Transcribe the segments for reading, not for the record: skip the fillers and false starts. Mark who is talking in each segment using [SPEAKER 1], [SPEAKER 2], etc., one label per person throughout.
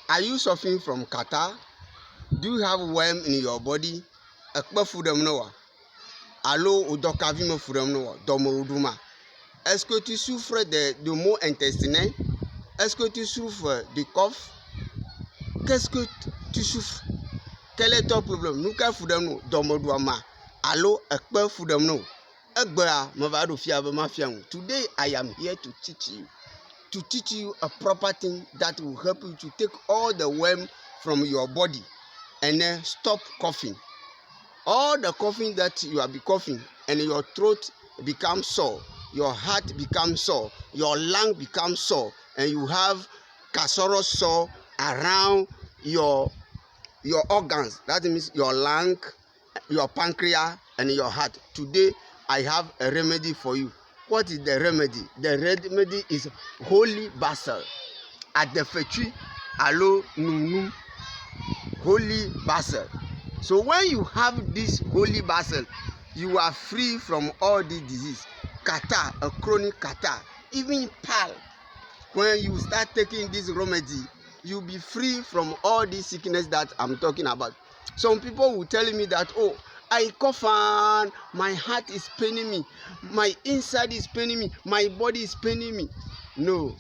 [SPEAKER 1] Are you suffering from catarrh? Do you have worm in your body? Allo udokavime furemno domo uduma. Est-ce que tu souffres de maux intestinaux? Est-ce que tu souffres de cough? Qu'est-ce que tu souffres? Quel est ton problème? Nous ka furemno domo duama. Allo ekpe furemno. Egbea mavado fiabe mafiang. Today I am here to teach you a proper thing that will help you to take all the worm from your body and then stop coughing. All the coughing that you have been coughing and your throat becomes sore, your heart becomes sore, your lung becomes sore, and you have cancerous sore around your organs. That means your lung, your pancreas, and your heart. Today I have a remedy for you. What is the remedy? The remedy is Holy Basil. At the fetri, alo nunu. Holy Basil. So when you have this Holy Basil, you are free from all these diseases. Catarrh, a chronic catarrh, even pal. When you start taking this remedy, you'll be free from all these sickness that I'm talking about. Some people will tell me that, oh, I cough and my heart is paining me, my inside is paining me, my body is paining me. No,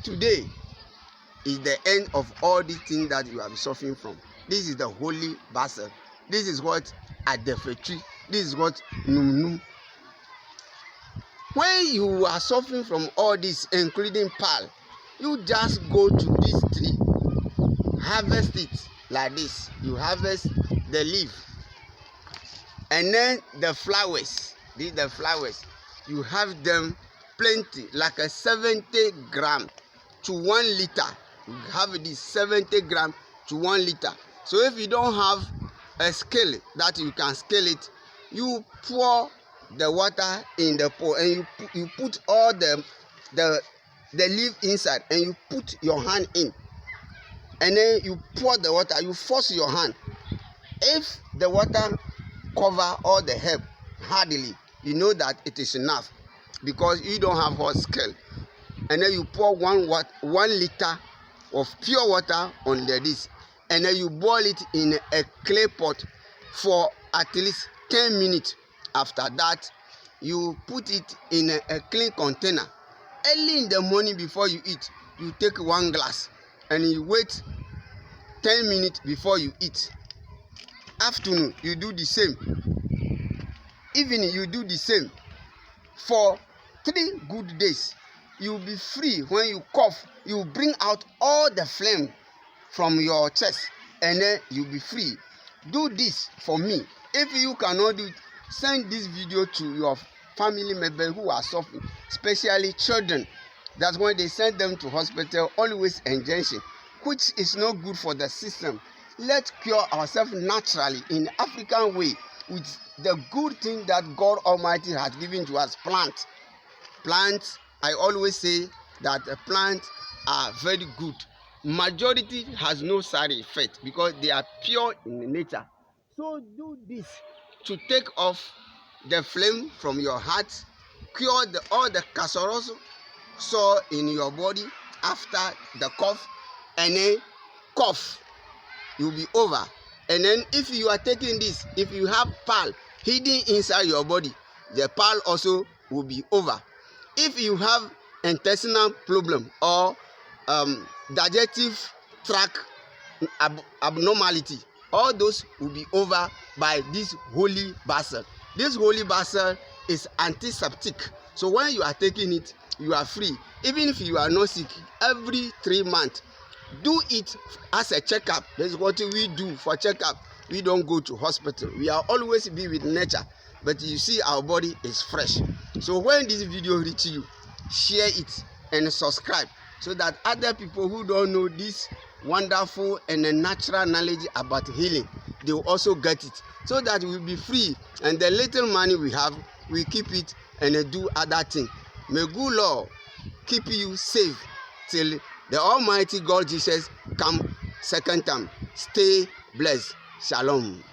[SPEAKER 1] today is the end of all these things that you are suffering from. This is the Holy Basil. This is what adefetri. This is what num. When you are suffering from all this, including pal, you just go to this tree, harvest it like this. You harvest the leaf, and then the flowers. These the flowers. You have them plenty, like a 70 gram to 1 liter. You have this 70 gram to 1 liter. So if you don't have a scale that you can scale it, you pour the water in the pot and you put all the leaf inside and you put your hand in, and then you pour the water. You force your hand. If the water cover all the herb hardly, you know that it is enough because you don't have hot scale. And then you pour 1 liter of pure water on this, and then you boil it in a clay pot for at least 10 minutes. After that, you put it in a clean container. Early in the morning before you eat, you take 1 glass and you wait 10 minutes before you eat. Afternoon, you do the same. Evening, you do the same. For 3 good days, you'll be free. When you cough, you bring out all the phlegm from your chest, and then you'll be free. Do this for me. If you cannot do it, send this video to your family members who are suffering, especially children. That's when they send them to hospital, always injection, which is not good for the system. Let's cure ourselves naturally in African way with the good thing that God Almighty has given to us. Plants, I always say that plants are very good. Majority has no side effect because they are pure in nature. So do this to take off the flame from your heart, cure all the cancerous sore in your body after the cough, and then cough will be over. And then if you are taking this, if you have pal hidden inside your body, the pal also will be over. If you have intestinal problem or digestive tract abnormality, all those will be over by this Holy Basil. This Holy Basil is antiseptic. So when you are taking it, you are free. Even if you are not sick, every 3 months, do it as a checkup. That's what we do for checkup. We don't go to hospital. We are always be with nature. But you see, our body is fresh. So when this video reaches you, share it and subscribe so that other people who don't know this wonderful and natural knowledge about healing, they will also get it, so that we will be free, and the little money we have, we keep it and do other things. May good Lord keep you safe till the Almighty God Jesus come second time. Stay blessed. Shalom.